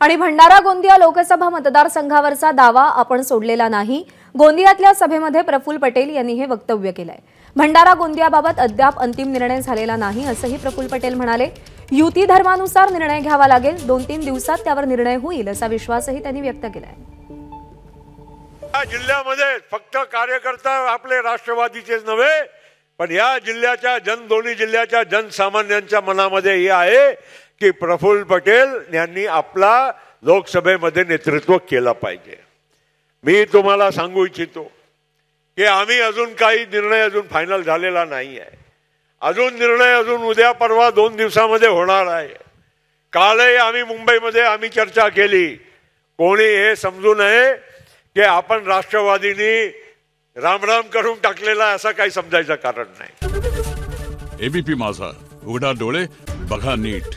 आणि भंडारा गोंदिया लोकसभा मतदारसंघावरचा दावा आपण सोडलेला नाही। गोंदियातल्या सभेमध्ये प्रफुल्ल पटेल यांनी हे वक्तव्य केलंय। भंडारा गोंदियाबाबत अद्याप अंतिम निर्णय झालेला नाही असंही प्रफुल्ल पटेल म्हणाले। युती धर्मानुसार निर्णय घ्यावा लागेल, 2-3 दिवसात त्यावर निर्णय होईल असा विश्वासही त्यांनी व्यक्त केलाय। जिल्ह्यामध्ये फक्त कार्यकर्ता आपले राष्ट्रवादीचेच नव्हे, पण या जिल्ह्याच्या दोन्ही जिल्ह्याच्या जनसामान्यांच्या मनामध्ये हे आहे की प्रफुल्ल पटेल यांनी आपला लोकसभेमध्ये नेतृत्व केलं पाहिजे। मी तुम्हाला सांगू इच्छितो की आम्ही अजून काही निर्णय अजून फायनल झालेला नाही आहे। अजून निर्णय अजून उद्या परवा 2 दिवसामध्ये होणार आहे। कालही आम्ही मुंबईमध्ये आम्ही चर्चा केली। कोणी हे समजू नये की आपण राष्ट्रवादीनी रामराम करून टाकलेला असं काही समजायचं कारण नाही। एबीपी माझा, उघडा डोळे बघा नीट।